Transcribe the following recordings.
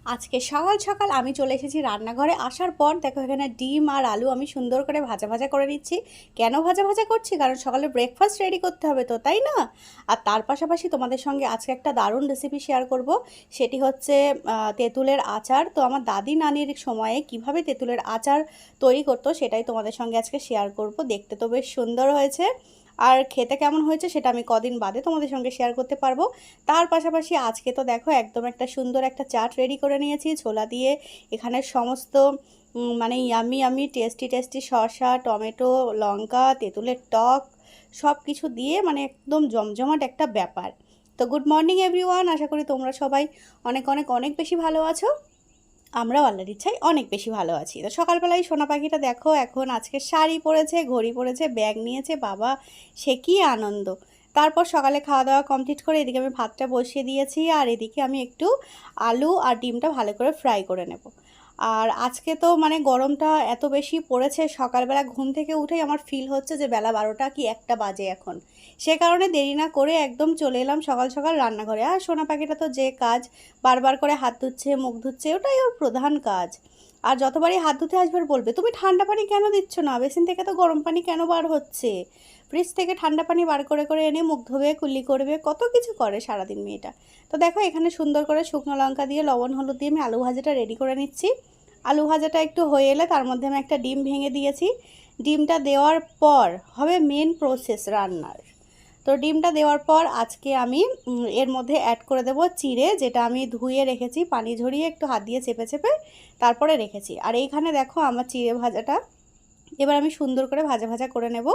আজকে সকাল সকাল আমি চলে এসেছি রান্নাঘরে। আসার পর দেখো এখানে ডিম আর আলু আমি সুন্দর করে ভাজা ভাজা করে নিচ্ছি। কেন ভাজা ভাজা করছি? কারণ সকালে ব্রেকফাস্ট রেডি করতে হবে তো, তাই না? আর তার পাশাপাশি তোমাদের সঙ্গে আজকে একটা দারুণ রেসিপি শেয়ার করব। সেটি হচ্ছে তেঁতুলের আচার। তো আমার দাদি নানির সময়ে কিভাবে তেঁতুলের আচার তৈরি করতো সেটাই তোমাদের সঙ্গে আজকে শেয়ার করব। দেখতে তো বেশ সুন্দর হয়েছে, আর খেতে কেমন হয়েছে সেটা আমি কদিন বাদে তোমাদের সঙ্গে শেয়ার করতে পারবো। তার পাশাপাশি আজকে তো দেখো একদম একটা সুন্দর একটা চাট রেডি করে নিয়েছি ছোলা দিয়ে। এখানে সমস্ত মানে ইয়ামি ইয়ামি টেস্টি টেস্টি শসা, টমেটো, লঙ্কা, তেঁতুলের টক সব কিছু দিয়ে মানে একদম জমজমাট একটা ব্যাপার। তো গুড মর্নিং এভরিওয়ান, আশা করি তোমরা সবাই অনেক অনেক অনেক বেশি ভালো আছো। আমরাও আল্লাহর ইচ্ছায় অনেক বেশি ভালো আছি। তো সকালবেলায় সোনা পাখিটা দেখো এখন আজকে শাড়ি পরেছে, ঘড়ি পরেছে, ব্যাগ নিয়েছে, বাবা সে কি আনন্দ। তারপর সকালে খাওয়া দাওয়া কমপ্লিট করে এদিকে আমি ভাতটা বসিয়ে দিয়েছি, আর এদিকে আমি একটু আলু আর ডিমটা ভালো করে ফ্রাই করে নেব। আর আজকে তো মানে গরমটা এত বেশি পড়েছে, সকালবেলা ঘুম থেকে উঠেই আমার ফিল হচ্ছে যে বেলা 12টা কি 1টা বাজে এখন। সে কারণে দেরি না করে একদম চলে এলাম সকাল সকাল রান্নাঘরে। আর সোনা পাখিটা তো যে কাজ বারবার করে হাত ধুচ্ছে, মুখ ধুচ্ছে, ওটাই ওর প্রধান কাজ। আর যতবারই হাত ধুতে আসবার বলবে তুমি ঠান্ডা পানি কেন দিচ্ছ না, বেসিন থেকে তো গরম পানি কেন বার হচ্ছে, ফ্রিজ থেকে ঠান্ডা পানি বার করে করে এনে মুখ ধোবে, কুল্লি করবে, কত কিছু করে সারাদিন মেয়েটা। তো দেখো এখানে সুন্দর করে শুকনো লঙ্কা দিয়ে লবণ হলুদ দিয়ে আমি আলু ভাজাটা রেডি করে নিচ্ছি। আলু ভাজাটা একটু হয়ে এলে তার মধ্যে আমি একটা ডিম ভেঙে দিয়েছি। ডিমটা দেওয়ার পর হবে মেন প্রসেস রান্নার। তো ডিমটা দেওয়ার পর আজকে আমি এর মধ্যে অ্যাড করে দেব চিড়ে, যেটা আমি ধুয়ে রেখেছি, পানি ঝরিয়ে একটু হাত দিয়ে চেপে চেপে তারপরে রেখেছি। আর এইখানে দেখো আমার চিড়ে ভাজাটা এবার আমি সুন্দর করে ভাজা ভাজা করে নেব।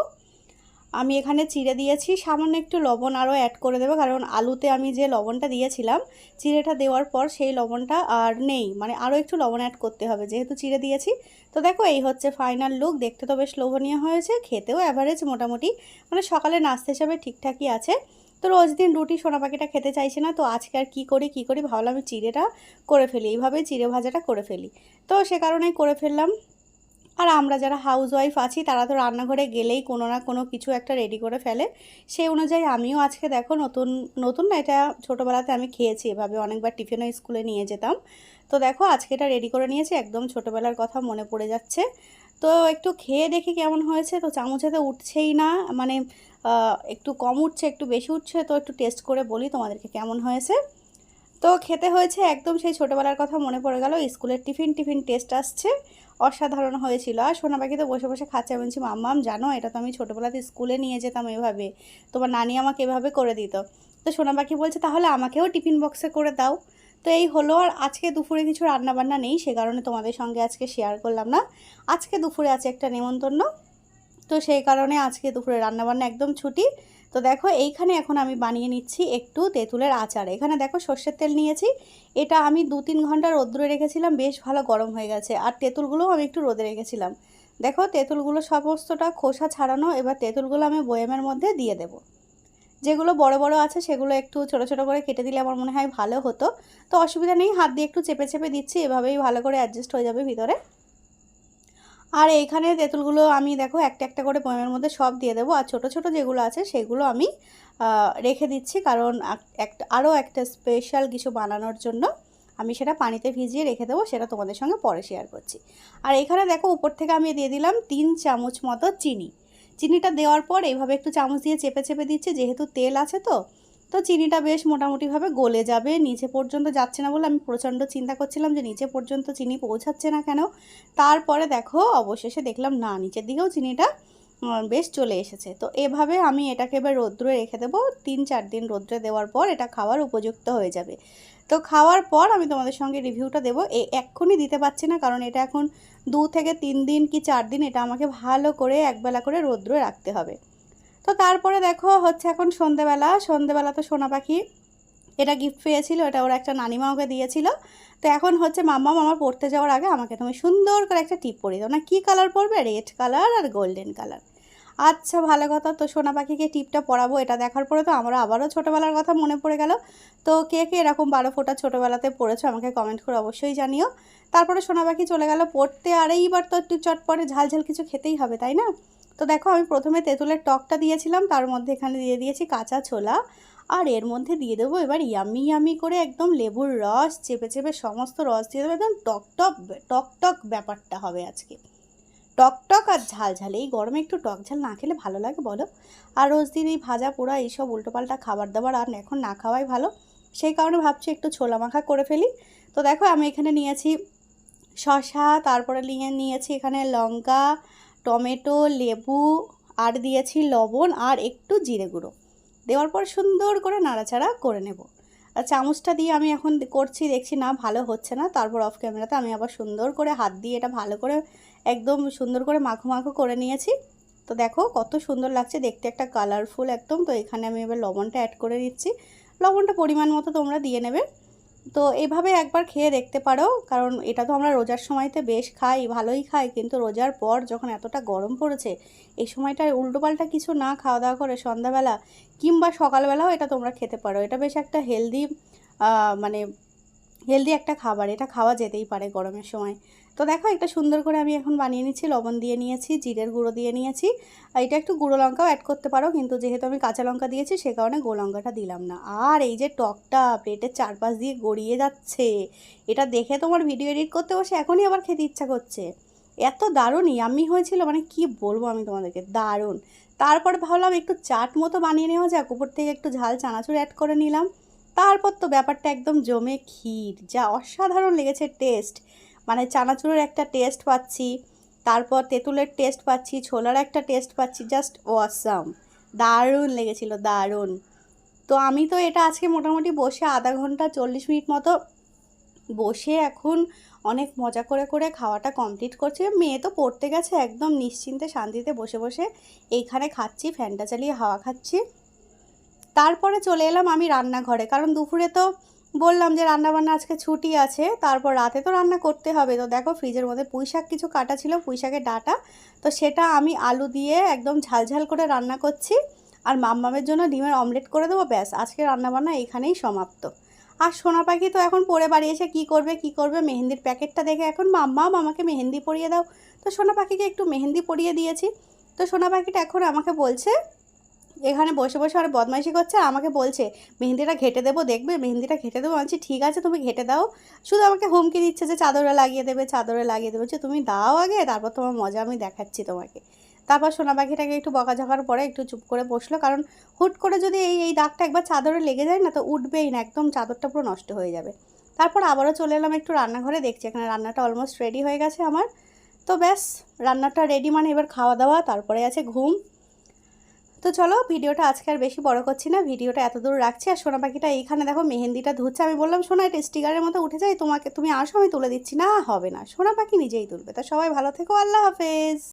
আমি এখানে চিড়ে দিয়েছি, সামান্য একটু লবণ আরও অ্যাড করে দেবো, কারণ আলুতে আমি যে লবণটা দিয়েছিলাম চিড়েটা দেওয়ার পর সেই লবণটা আর নেই, মানে আরও একটু লবণ অ্যাড করতে হবে যেহেতু চিড়ে দিয়েছি। তো দেখো এই হচ্ছে ফাইনাল লুক। দেখতে তো বেশ লোভনীয় হয়েছে, খেতেও অ্যাভারেজ মোটামুটি, মানে সকালে নাস্তা হিসাবে ঠিকঠাকই আছে। তো রোজ দিন রুটি সোনা পাখিটা খেতে চাইছে না, তো আজকে আর কী করি ভাবলাম আমি চিড়েটা করে ফেলি, এইভাবেই চিড়ে ভাজাটা করে ফেলি। তো সে কারণেই করে ফেললাম। আর আমরা যারা হাউসওয়াইফ আছি তারা তো রান্নাঘরে গেলেই কোনো না কোনো কিছু একটা রেডি করে ফেলে। সেই অনুযায়ী আমিও আজকে দেখো নতুন নতুন না, এটা ছোটোবেলাতে আমি খেয়েছি এভাবে, অনেকবার টিফিনও স্কুলে নিয়ে যেতাম। তো দেখো আজকে এটা রেডি করে নিয়েছি, একদম ছোটোবেলার কথা মনে পড়ে যাচ্ছে। তো একটু খেয়ে দেখি কেমন হয়েছে। তো চামচে তো উঠছেই না, মানে একটু কম উঠছে একটু বেশি উঠছে, তো একটু টেস্ট করে বলি তোমাদেরকে কেমন হয়েছে। তো খেতে হয়েছে একদম সেই ছোটোবেলার কথা মনে পড়ে গেল, স্কুলের টিফিন টিফিন টেস্ট আসছে, অসাধারণ হয়েছিল। আর সোনা পাখি তো বসে বসে খাচ্ছে, আমি বলছি মাম্মাম জানো এটা তো আমি ছোটোবেলাতে স্কুলে নিয়ে যেতাম এভাবে, তোমার নানি আমাকে এভাবে করে দিত। তো সোনা পাখি বলছে তাহলে আমাকেও টিফিন বক্সে করে দাও। তো এই হলো। আর আজকে দুপুরে কিছু রান্নাবান্না নেই, সে কারণে তোমাদের সঙ্গে আজকে শেয়ার করলাম না। আজকে দুপুরে আছে একটা নেমন্তন্ন, তো সেই কারণে আজকে দুপুরে রান্নাবান্না একদম ছুটি। তো দেখো এইখানে এখন আমি বানিয়ে নিচ্ছি একটু তেঁতুলের আচার। এখানে দেখো সর্ষের তেল নিয়েছি, এটা আমি 2-3 ঘন্টা রোদ্রে রেখেছিলাম, বেশ ভালো গরম হয়ে গেছে। আর তেঁতুলগুলোও আমি একটু রোদে রেখেছিলাম। দেখো তেঁতুলগুলো সমস্তটা খোসা ছাড়ানো, এবার তেঁতুলগুলো আমি বয়ামের মধ্যে দিয়ে দেব। যেগুলো বড় বড় আছে সেগুলো একটু ছোট ছোট করে কেটে দিলে আমার মনে হয় ভালো হতো। তো অসুবিধা নেই, হাত দিয়ে একটু চেপে চেপে দিচ্ছি, এভাবেই ভালো করে অ্যাডজাস্ট হয়ে যাবে ভিতরে। আর এইখানে তেঁতুলগুলো আমি দেখো একটা একটা করে বয়ামের মধ্যে সব দিয়ে দেবো, আর ছোট ছোট যেগুলো আছে সেগুলো আমি রেখে দিচ্ছি, কারণ আরও একটা স্পেশাল কিছু বানানোর জন্য আমি সেটা পানিতে ভিজিয়ে রেখে দেবো, সেটা তোমাদের সঙ্গে পরে শেয়ার করছি। আর এখানে দেখো উপর থেকে আমি দিয়ে দিলাম 3 চামচ মতো চিনি। চিনিটা দেওয়ার পর এইভাবে একটু চামচ দিয়ে চেপে চেপে দিচ্ছি, যেহেতু তেল আছে তো। তো চিনিটা বেশ মোটামুটিভাবে গলে যাবে, নিচে পর্যন্ত যাচ্ছে না বলে আমি প্রচণ্ড চিন্তা করছিলাম যে নিচে পর্যন্ত চিনি পৌঁছাচ্ছে না কেন। তারপরে দেখো অবশেষে দেখলাম না, নিচের দিকেও চিনিটা বেশ চলে এসেছে। তো এভাবে আমি এটাকে এবার রৌদ্রে রেখে দেবো, 3-4 দিন রৌদ্রে দেওয়ার পর এটা খাওয়ার উপযুক্ত হয়ে যাবে। তো খাওয়ার পর আমি তোমাদের সঙ্গে রিভিউটা দেবো। এক্ষুনি দিতে পারছি না, কারণ এটা এখন 2 থেকে 3 দিন কি 4 দিন এটা আমাকে ভালো করে একবেলা করে রৌদ্রে রাখতে হবে। তো তারপরে দেখো হচ্ছে এখন সন্ধেবেলা। সন্ধেবেলা তো সোনা পাখি এটা গিফট পেয়েছিল, এটা ওর একটা নানিমা ওকে দিয়েছিল। তো এখন হচ্ছে মাম্মা আমার পড়তে যাওয়ার আগে আমাকে তুমি সুন্দর করে একটা টিপ পরিয়ে দাও না, কী কালার পরবে? রেড কালার আর গোল্ডেন কালার। আচ্ছা ভালো কথা, তো সোনা পাখিকে টিপটা পরাবো। এটা দেখার পরে তো আমরা আবারও ছোটোবেলার কথা মনে পড়ে গেল। তো কে কে এরকম 12 ফোঁটা ছোটোবেলাতে পড়েছো আমাকে কমেন্ট করে অবশ্যই জানিও। তারপরে সোনা পাখি চলে গেল পড়তে, আর এইবার তো একটু চটপটে ঝালঝাল কিছু খেতেই হবে, তাই না? তো দেখো আমি প্রথমে তেঁতুলের টকটা দিয়েছিলাম, তার মধ্যে এখানে দিয়ে দিয়েছি কাঁচা ছোলা, আর এর মধ্যে দিয়ে দেবো এবার ইয়ামি ইয়ামি করে একদম লেবুর রস, চেপে চেপে সমস্ত রস দিয়ে দেবো, একদম টক ব্যাপারটা হবে আজকে। টক আর ঝাল ঝাল, এই গরমে একটু টক ঝাল না খেলে ভালো লাগে বলো? আর রোজ দিন এই ভাজা পোড়া এইসব উল্টোপাল্টা খাবার দাবার আর এখন না খাওয়াই ভালো, সেই কারণে ভাবছি একটু ছোলা মাখা করে ফেলি। তো দেখো আমি এখানে নিয়েছি শসা, তারপরে নিয়েছি এখানে লঙ্কা, টমেটো, লেবু, আর দিয়েছি লবণ আর একটু জিরে গুঁড়ো। দেওয়ার পর সুন্দর করে নাড়াচাড়া করে নেব। আর চামচটা দিয়ে আমি এখন করছি, দেখছি না ভালো হচ্ছে না, তারপর অফ ক্যামেরাতে আমি আবার সুন্দর করে হাত দিয়ে এটা ভালো করে একদম সুন্দর করে মাখো মাখো করে নিয়েছি। তো দেখো কত সুন্দর লাগছে দেখতে, একটা কালারফুল একদম। তো এখানে আমি এবার লবণটা অ্যাড করে দিচ্ছি, লবণটা পরিমাণ মতো তোমরা দিয়ে নেবে। তো এইভাবে একবার খেয়ে দেখতে পারো, কারণ এটা তো আমরা রোজার সময়তে বেশ খাই, ভালোই খাই, কিন্তু রোজার পর যখন এতটা গরম পড়েছে এই সময়টায় উল্টোপাল্টা কিছু না খাওয়া দাওয়া করে সন্ধ্যাবেলা কিংবা সকালবেলাও এটা তোমরা খেতে পারো। এটা বেশ একটা মানে হেলদি একটা খাবার, এটা খাওয়া যেতেই পারে গরমের সময়। তো দেখো একটা সুন্দর করে আমি এখন বানিয়ে নিচ্ছি, লবণ দিয়ে নিয়েছি, জিরের গুঁড়ো দিয়ে নিয়েছি, আর এটা একটু গুঁড়ো লঙ্কাও অ্যাড করতে পারো, কিন্তু যেহেতু আমি কাঁচা লঙ্কা দিয়েছি সে কারণে গুঁড়ো লঙ্কাটা দিলাম না। আর এই যে টকটা প্লেটের চারপাশ দিয়ে গড়িয়ে যাচ্ছে, এটা দেখে তোমার ভিডিও এডিট করতে বসে এখনই আবার খেতে ইচ্ছা করছে। এত দারুণ ইয়াম্মি হয়েছিল, মানে কি বলবো আমি তোমাদেরকে, দারুণ। তারপরে ভাবলাম একটু চাট মতো বানিয়ে নেওয়া যাক, উপর থেকে একটু ঝাল চানাচুর অ্যাড করে নিলাম। তারপর তো ব্যাপারটা একদম জমে ক্ষীর, যা অসাধারণ লেগেছে টেস্ট, মানে চানাচুরের একটা টেস্ট পাচ্ছি, তারপর তেঁতুলের টেস্ট পাচ্ছি, ছোলার একটা টেস্ট পাচ্ছি, জাস্ট অসাম, দারুণ লেগেছিল, দারুণ। তো আমি তো এটা আজকে মোটামুটি বসে আধা ঘন্টা 40 মিনিট মতো বসে এখন অনেক মজা করে করে খাওয়াটা কমপ্লিট করছি। মেয়ে তো পড়তে গেছে, একদম নিশ্চিন্তে শান্তিতে বসে বসে এইখানে খাচ্ছি, ফ্যানটা চালিয়ে হাওয়া খাচ্ছি। তারপরে চলে এলাম আমি রান্নাঘরে, কারণ দুপুরে তো বললাম যে রান্নাবান্না আজকে ছুটি আছে, তারপর রাতে তো রান্না করতে হবে। তো দেখো ফ্রিজের মধ্যে পুঁই শাক কিছু কাটা ছিল, পুঁই শাকের ডাঁটা, তো সেটা আমি আলু দিয়ে একদম ঝালঝাল করে রান্না করছি, আর মাম্মামের জন্য ডিমের অমলেট করে দেবো, ব্যাস আজকে রান্নাবান্না এইখানেই সমাপ্ত। আর সোনা পাখি তো এখন পড়ে বাড়ি এসে কী করবে, মেহেন্দির প্যাকেটটা দেখে এখন মাম্মাম আমাকে মেহেন্দি পরিয়ে দাও। তো সোনা পাখিকে একটু মেহেন্দি পরিয়ে দিয়েছি। তো সোনা পাখিটা এখন আমাকে বলছে, এখানে বসে বসে আর বদমাইশি করছে, আর আমাকে বলছে মেহেন্দিটা ঘেঁটে দেবো, দেখবে মেহেন্দিটা ঘেঁটে দেবো। বলছি ঠিক আছে তুমি ঘেঁটে দাও, শুধু আমাকে হুমকি দিচ্ছে যে চাদরে লাগিয়ে দেবে, চাদরে লাগিয়ে দেবে, যে তুমি দাও আগে, তারপর তোমার মজা আমি দেখাচ্ছি তোমাকে। তারপর সোনা পাখিটাকে একটু বকাঝকার পরে একটু চুপ করে বসলো, কারণ হুট করে যদি এই দাগটা একবার চাদরে লেগে যায় না তো উঠবেই না, একদম চাদরটা পুরো নষ্ট হয়ে যাবে। তারপর আবারও চলে এলাম একটু রান্নাঘরে, দেখছি এখানে রান্নাটা অলমোস্ট রেডি হয়ে গেছে আমার। তো ব্যাস রান্নাটা রেডি, মানে এবার খাওয়া দাওয়া, তারপরে আছে ঘুম। তো চলো ভিডিওটা আজকে আর বেশি বড় করছি না, ভিডিওটা এত দূর রাখছি। আর সোনা পাখিটা এইখানে দেখো মেহেন্দিটা ধুচ্ছে, আমি বললাম সোনা এটা স্টিকারের মতো উঠে যায়, তুমি আসো আমি তুলে দিচ্ছি। না হবে না, সোনা পাখি নিজেই তুলবে। তা সবাই ভালো থেকো, আল্লাহ হাফেজ।